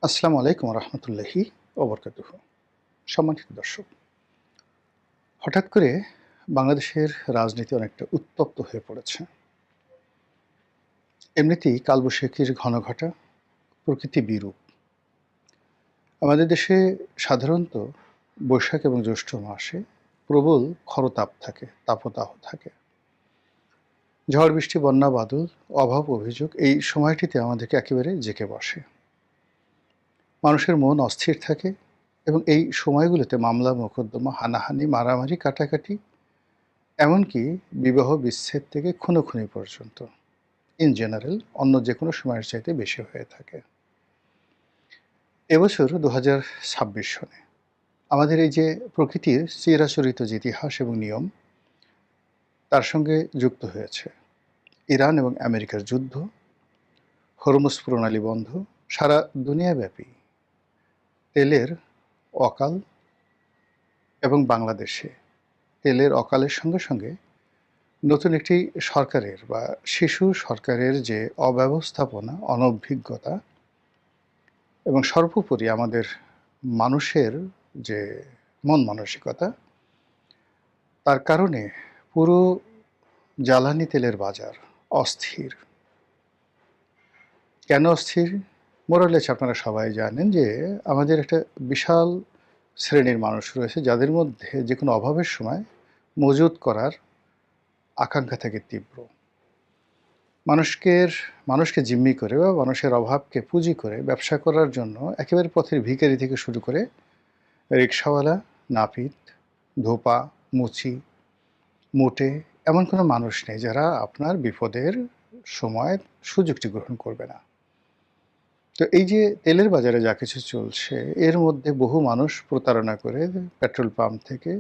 আসসালামু আলাইকুম রহমতুল্লাহি ওবরকাতুহু। সম্মানিত দর্শক, হঠাৎ করে বাংলাদেশের রাজনীতি অনেকটা উত্তপ্ত হয়ে পড়েছে। এমনিতেই কালবৈশাখীর ঘনঘটা, প্রকৃতি বিরূপ। আমাদের দেশে সাধারণত বৈশাখ এবং জ্যৈষ্ঠ মাসে প্রবল খরতাপ থাকে, তাপদাহ থাকে। ঝড় বৃষ্টি, বন্যা, বাদল, অভাব, অভিযোগ এই সময়টিতে আমাদেরকে একেবারে জেঁকে বসে। মানুষের মন অস্থির থাকে এবং এই সময়গুলোতে মামলা, মোকদ্দমা, হানাহানি, মারামারি, কাটাকাটি, এমনকি বিবাহ বিচ্ছেদ থেকে খুনোখুনি পর্যন্ত ইন জেনারেল অন্য যে কোনো সময়ের চাইতে বেশি হয়ে থাকে। এবছর ২০২৬ সনে আমাদের এই যে প্রকৃতির চিরাচরিত যে ইতিহাস এবং নিয়ম, তার সঙ্গে যুক্ত হয়েছে ইরান এবং আমেরিকার যুদ্ধ, হরমুজ প্রণালী বন্ধ, সারা দুনিয়াব্যাপী তেলের অকাল এবং বাংলাদেশে তেলের অকালের সঙ্গে সঙ্গে নতুন একটি সরকারের বা শিশু সরকারের যে অব্যবস্থাপনা, অনভিজ্ঞতা এবং সর্বোপরি আমাদের মানুষের যে মন মানসিকতা, তার কারণে পুরো জ্বালানি তেলের বাজার অস্থির। কেন অস্থির? মোরালেস আপনারা সবাই জানেন যে আমাদের একটা বিশাল শ্রেণীর মানুষ রয়েছে যাদের মধ্যে যে কোনো অভাবের সময় মজুত করার আকাঙ্ক্ষা থাকে তীব্র। মানুষকে জিম্মি করে বা মানুষের অভাবকে পুঁজি করে ব্যবসা করার জন্য একেবারে পথের ভিখারি থেকে শুরু করে রিকশাওয়ালা, নাপিত, ধোপা, মুচি, মোটে এমন কোনো মানুষ নেই যারা আপনার বিপদের সময় সুযোগটি গ্রহণ করবে না। তো এই যে তেলের বাজারে যা কিছু চলছে, এর মধ্যে বহু মানুষ প্রতারণা করে পেট্রোল পাম্প থেকে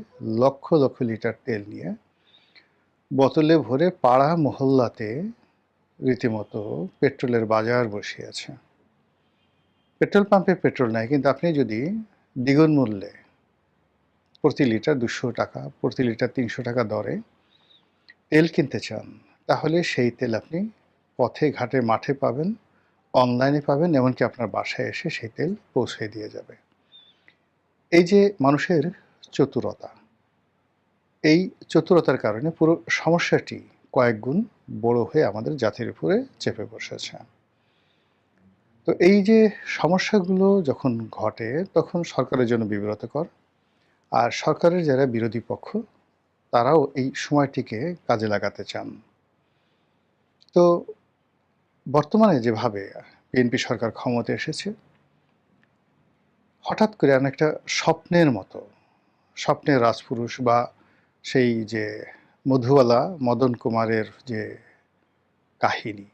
লক্ষ লক্ষ লিটার তেল নিয়ে বোতলে ভরে পাড়া মহল্লাতে রীতিমতো পেট্রোলের বাজার বসিয়েছে। পেট্রোল পাম্পে পেট্রোল নাই, কিন্তু আপনি যদি দ্বিগুণ মূল্যে প্রতি লিটার ২০০ টাকা, প্রতি লিটার ৩০০ টাকা দরে তেল কিনতে চান, তাহলে সেই তেল আপনি পথে ঘাটে মাঠে পাবেন, অনলাইনে পাবেন, এমনকি আপনার বাসায় এসে সেই তেল পৌঁছে দিয়ে যাবে। এই যে মানুষের চতুরতা, এই চতুরতার কারণে পুরো সমস্যাটি কয়েক গুণ বড় হয়ে আমাদের জাতির উপরে চেপে বসেছে। তো এই যে সমস্যাগুলো যখন ঘটে, তখন সরকারের জন্য বিব্রতকর। আর সরকারের যারা বিরোধী পক্ষ, তারাও এই সময়টিকে কাজে লাগাতে চান। তো বর্তমানে যেভাবে বিএনপি সরকার ক্ষমতায় এসেছে, হঠাৎ করে অনেকটা স্বপ্নের মতো, স্বপ্নের রাজপুরুষ বা সেই যে মধুবালা মদন কুমারের যে কাহিনী,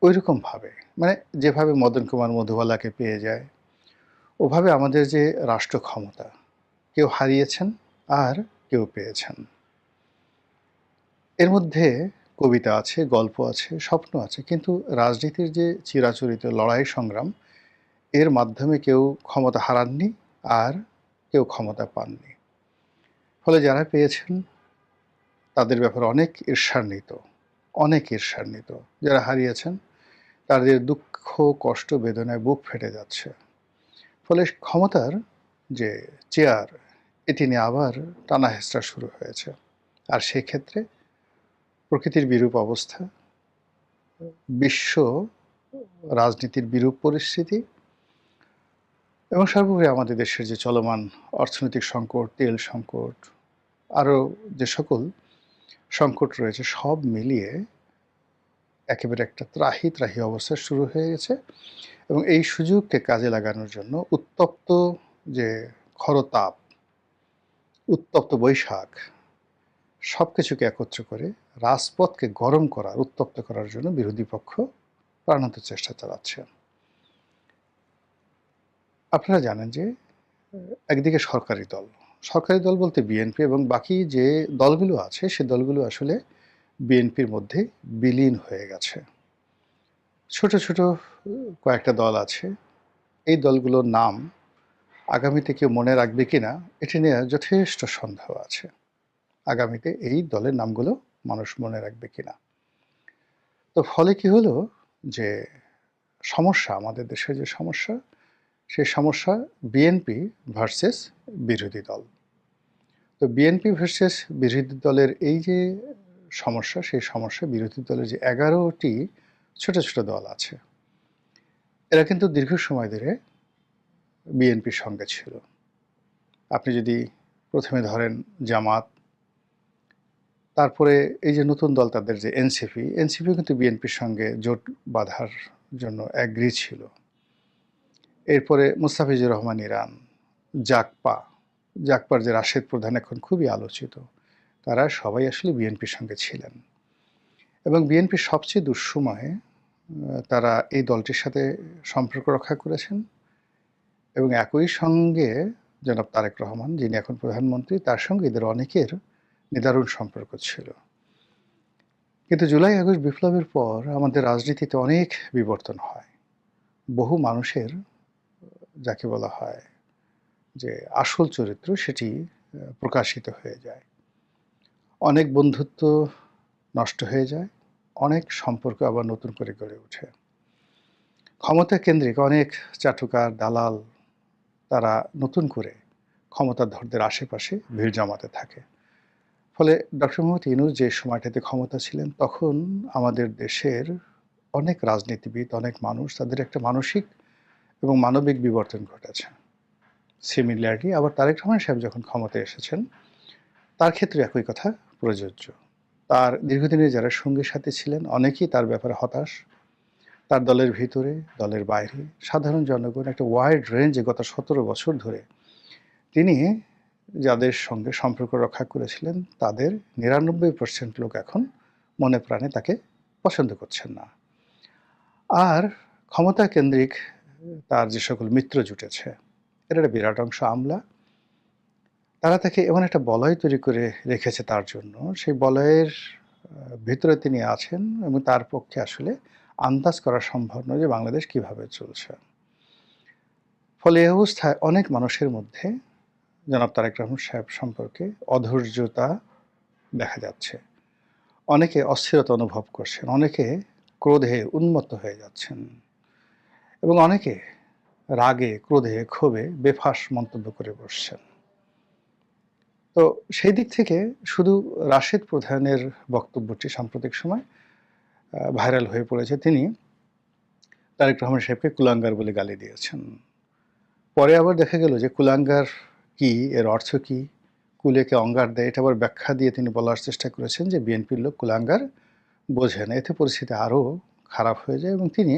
ঐরকমভাবে, মানে যেভাবে মদন কুমার মধুবালাকে পেয়ে যায়, ওভাবে আমাদের যে রাষ্ট্র ক্ষমতা কেউ হারিয়েছেন আর কেউ পেয়েছেন। এর মধ্যে কবিতা আছে, গল্প আছে, স্বপ্ন আছে, কিন্তু রাজনীতির যে চিরাচরিত লড়াই সংগ্রাম, এর মাধ্যমে কেউ ক্ষমতা হারাননি আর কেউ ক্ষমতা পাননি। ফলে যারা পেয়েছেন তাদের ব্যাপারে অনেক ঈর্ষান্বিত। যারা হারিয়েছেন তাদের দুঃখ, কষ্ট, বেদনায় বুক ফেটে যাচ্ছে। ফলে ক্ষমতার যে চেয়ার, এটি নিয়ে আবার টানাহেঁচড়া শুরু হয়েছে। আর সেক্ষেত্রে প্রকৃতির বিরূপ অবস্থা, বিশ্ব রাজনীতির বিরূপ পরিস্থিতি এবং সর্বোপরি আমাদের দেশের যে চলমান অর্থনৈতিক সংকট, তেল সংকট, আরও যে সকল সংকট রয়েছে, সব মিলিয়ে একেবারে একটা ত্রাহি ত্রাহি অবস্থা শুরু হয়ে গেছে। এবং এই সুযোগকে কাজে লাগানোর জন্য উত্তপ্ত যে খরতাপ, উত্তপ্ত বৈশাখ, সব কিছুকে একত্র করে রাজপথকে গরম করার, উত্তপ্ত করার জন্য বিরোধী পক্ষ প্রাণান্ত চেষ্টা চালাচ্ছে। আপনারা জানেন যে একদিকে সরকারি দল বলতে বিএনপি এবং বাকি যে দলগুলো আছে, সে দলগুলো আসলে বিএনপির মধ্যে বিলীন হয়ে গেছে। ছোট ছোট কয়েকটা দল আছে। এই দলগুলোর নাম আগামীতে কেউ মনে রাখবে কিনা, এটি নিয়ে যথেষ্ট সন্দেহ আছে। আগামীতে এই দলের নামগুলো মানুষ মনে রাখবে কিনা। তো ফলে কি হলো, যে সমস্যা, আমাদের দেশের যে সমস্যা, সেই সমস্যা বিএনপি ভার্সেস বিরোধী দল। তো বিএনপি ভার্সেস বিরোধী দলের এই যে সমস্যা, সেই সমস্যা বিরোধী দলের যে ১১টি ছোট, ছোট দল আছে, এরা কিন্তু দীর্ঘ সময় ধরে বিএনপির সঙ্গে ছিল। আপনি যদি প্রথমে ধরেন জামাত, তারপরে এই যে নতুন দল তাদের যে এনসিপিও কিন্তু বিএনপির সঙ্গে জোট বাঁধার জন্য অ্যাগ্রি ছিল। এরপরে মুস্তাফিজুর রহমান ইরান, জাকপার যে রাশেদ প্রধান এখন খুবই আলোচিত, তারা সবাই আসলে বিএনপির সঙ্গে ছিলেন এবং বিএনপির সবচেয়ে দুঃসময়ে তারা এই দলটির সাথে সম্পর্ক রক্ষা করেছেন এবং একই সঙ্গে জনাব তারেক রহমান, যিনি এখন প্রধানমন্ত্রী, তার সঙ্গে এদের অনেকের নিদারুণ সম্পর্ক ছিল। কিন্তু জুলাই আগস্ট বিপ্লবের পর আমাদের রাজনীতিতে অনেক বিবর্তন হয়। বহু মানুষের যাকে বলা হয় যে আসল চরিত্র, সেটি প্রকাশিত হয়ে যায়। অনেক বন্ধুত্ব নষ্ট হয়ে যায়, অনেক সম্পর্ক আবার নতুন করে গড়ে ওঠে। ক্ষমতা কেন্দ্রিক অনেক চাটুকার, দালাল, তারা নতুন করে ক্ষমতাধরদের আশেপাশে ভিড় জমাতে থাকে। ফলে ডক্টর মোহাম্মদ ইউনূস যে সময়টাতে ক্ষমতা ছিলেন, তখন আমাদের দেশের অনেক রাজনীতিবিদ, অনেক মানুষ, তাদের একটা মানসিক এবং মানবিক বিবর্তন ঘটেছে। সিমিলারলি আবার তারেক রহমান সাহেব যখন ক্ষমতায় এসেছেন, তার ক্ষেত্রে একই কথা প্রযোজ্য। তার দীর্ঘদিনের যারা সঙ্গী সাথী ছিলেন, অনেকেই তার ব্যাপারে হতাশ। তার দলের ভিতরে, দলের বাইরে, সাধারণ জনগণ, একটা ওয়াইড রেঞ্জে গত ১৭ বছর ধরে তিনি যাদের সঙ্গে সম্পর্ক রক্ষা করেছিলেন, তাদের ৯৯% লোক এখন মনে প্রাণে তাকে পছন্দ করছেন না। আর ক্ষমতা কেন্দ্রিক তার যে সকল মিত্র জুটেছে, এর একটা বিরাট অংশ আমলা। তারা তাকে এমন একটা বলয় তৈরি করে রেখেছে তার জন্য, সেই বলয়ের ভিতরে তিনি আছেন এবং তার পক্ষে আসলে আন্দাজ করা সম্ভব নয় যে বাংলাদেশ কিভাবে চলছে। ফলে এই অবস্থায় অনেক মানুষের মধ্যে জনাব তারেক রহমান সাহেব সম্পর্কে অধৈর্যতা দেখা যাচ্ছে। অনেকে অস্থিরতা অনুভব করছেন, অনেকে ক্রোধে উন্মত্ত হয়ে যাচ্ছেন এবং অনেকে রাগে, ক্রোধে, ক্ষোভে বেফাঁস মন্তব্য করে বসছেন। তো সেই দিক থেকে শুধু রাশেদ প্রধানের বক্তব্যটি সাম্প্রতিক সময় ভাইরাল হয়ে পড়েছে। তিনি তারেক রহমান সাহেবকে কুলাঙ্গার বলে গালি দিয়েছেন। পরে আবার দেখা গেল যে কুলাঙ্গার কি, এর অর্থ কি, কুলেকে অঙ্গার দেয়, এটা আবার ব্যাখ্যা দিয়ে তিনি বলার চেষ্টা করেছেন যে বিএনপির লোক কুলাঙ্গার বোঝে না। এতে পরিস্থিতি আরও খারাপ হয়ে যায় এবং তিনি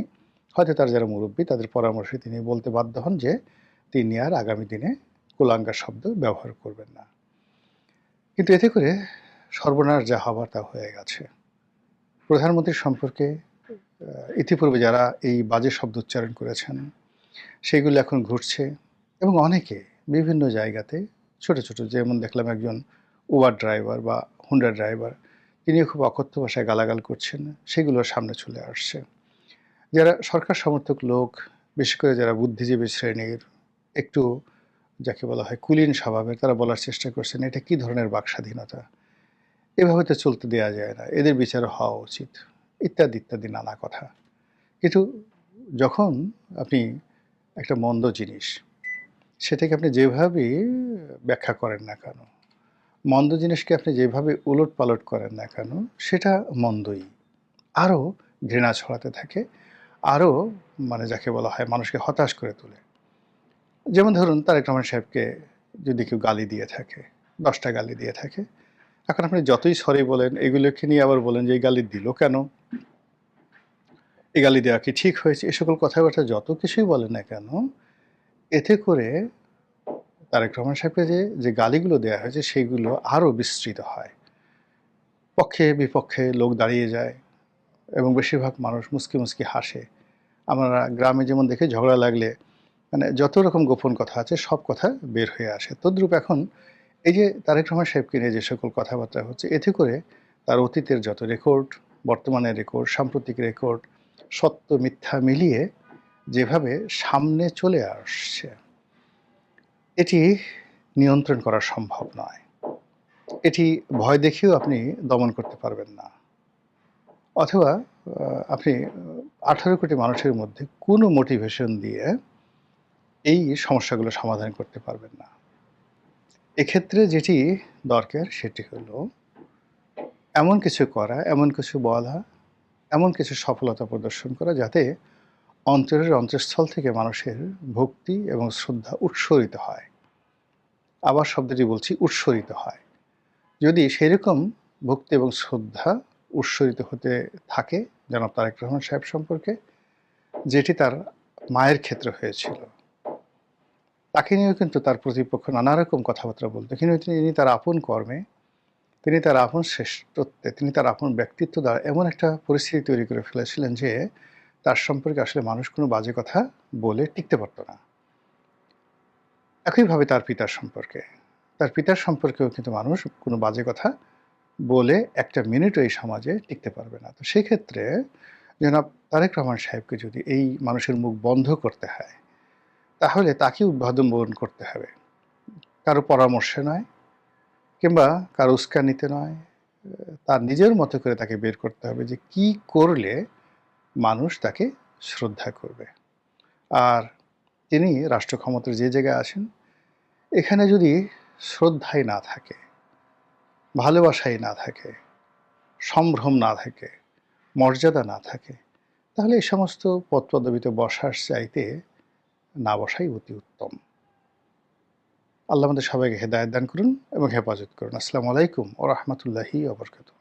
হয়তো তার যারা মুরব্বী, তাদের পরামর্শে তিনি বলতে বাধ্য হন যে তিনি আর আগামী দিনে কুলাঙ্গার শব্দ ব্যবহার করবেন না। কিন্তু এতে করে সর্বনাশ যা হবার তা হয়ে গেছে। প্রধানমন্ত্রীর সম্পর্কে ইতিপূর্বে যারা এই বাজে শব্দ উচ্চারণ করেছেন, সেগুলো এখন ঘটছে এবং অনেকে বিভিন্ন জায়গাতে ছোট ছোট, যেমন দেখলাম একজন উবার ড্রাইভার বা হুন্ডা ড্রাইভার, তিনিও খুব অকথ্য ভাষায় গালাগাল করছেন, সেগুলোর সামনে চলে আসছে। যারা সরকার সমর্থক লোক, বিশেষ করে যারা বুদ্ধিজীবী শ্রেণীর, একটু যাকে বলা হয় কুলীন স্বভাবের, তারা বলার চেষ্টা করছেন এটা কী ধরনের বাক স্বাধীনতা, এভাবে তো চলতে দেওয়া যায় না, এদের বিচার হওয়া উচিত, ইত্যাদি ইত্যাদি নানা কথা। কিন্তু যখন আপনি একটা মন্দ জিনিস, সেটাকে আপনি যেভাবেই ব্যাখ্যা করেন না কেন, মন্দ জিনিসকে আপনি যেভাবে উলট পালট করেন না কেন, সেটা মন্দই, আরও ঘৃণা ছড়াতে থাকে, আরও মানে যাকে বলা হয় মানুষকে হতাশ করে তোলে। যেমন ধরুন তারেক রহমান সাহেবকে যদি কেউ গালি দিয়ে থাকে, 10টা গালি দিয়ে থাকে, এখন আপনি যতই সরি বলেন, এগুলোকে নিয়ে আবার বলেন যে এই গালি দিল কেন, এই গালি দেওয়া কি ঠিক হয়েছে, এ সকল কথাবার্তা যত কিছুই বলেন না কেন, এতে করে তারেক রহমান সাহেবকে যে গালিগুলো দেওয়া হয়েছে সেইগুলো আরও বিস্তৃত হয়, পক্ষে বিপক্ষে লোক দাঁড়িয়ে যায় এবং বেশিরভাগ মানুষ মুচকি মুচকি হাসে। আমরা গ্রামে যেমন দেখে ঝগড়া লাগলে মানে যত রকম গোপন কথা আছে সব কথা বের হয়ে আসে। তদ্রূপ এখন এই যে তারেক রহমান সাহেবকে নিয়ে যে সকল কথাবার্তা হচ্ছে, এতে করে তার অতীতের যত রেকর্ড, বর্তমানের রেকর্ড, সাম্প্রতিক রেকর্ড, সত্য মিথ্যা মিলিয়ে যেভাবে সামনে চলে আসছে, এটি নিয়ন্ত্রণ করা সম্ভব নয়। এটি ভয় দেখিয়েও আপনি দমন করতে পারবেন না। অথবা আপনি 18 কোটি মানুষের মধ্যে কোনো মোটিভেশন দিয়ে এই সমস্যাগুলো সমাধান করতে পারবেন না। এক্ষেত্রে যেটি দরকার সেটি হলো এমন কিছু করা, এমন কিছু বলা, এমন কিছু সফলতা প্রদর্শন করা যাতে অন্তরের অন্তঃস্থল থেকে মানুষের ভক্তি এবং শ্রদ্ধা উৎসরিত হয়। আবার শব্দটি বলছি, উৎসরিত হয়। যদি সেরকম ভক্তি এবং শ্রদ্ধা উৎসরিত হতে থাকে জনাব তারেক রহমান সাহেব সম্পর্কে, যেটি তার মায়ের ক্ষেত্রে হয়েছিল, তাকে নিয়েও কিন্তু তার প্রতিপক্ষ নানা রকম কথাবার্তা বলত। কিন্তু তিনি তার আপন কর্মে, তিনি তার আপন শ্রেষ্ঠত্বে, তিনি তার আপন ব্যক্তিত্ব দ্বারা এমন একটা পরিস্থিতি তৈরি করে ফেলেছিলেন যে তার সম্পর্কে আসলে মানুষ কোনো বাজে কথা বলে টিকতে পারত না। একইভাবে তার পিতার সম্পর্কে, তার পিতার সম্পর্কেও কিন্তু মানুষ কোনো বাজে কথা বলে একটা মিনিটও এই সমাজে টিকতে পারবে না। তো সেক্ষেত্রে জনাব তারেক রহমান সাহেবকে যদি এই মানুষের মুখ বন্ধ করতে হয়, তাহলে তাকে উদ্বোধন করতে হবে। কারো পরামর্শে নয়, কিংবা কারো উস্কানিতে নয়, তার নিজের মতো করে তাকে বের করতে হবে যে কি করলে মানুষ তাকে শ্রদ্ধা করবে। আর তিনি রাষ্ট্র ক্ষমতার যে জায়গায় আছেন, এখানে যদি শ্রদ্ধাই না থাকে, ভালোবাসাই না থাকে, সম্ভ্রম না থাকে, মর্যাদা না থাকে, তাহলে এই সমস্ত পদপদবিতে বসার চাইতে না বসাই অতি উত্তম। আল্লাহ আমাদের সবাইকে হেদায়েত দান করুন এবং হেফাজত করুন। আসসালামু আলাইকুম ওয়া রাহমাতুল্লাহি ওয়া বারাকাতুহু।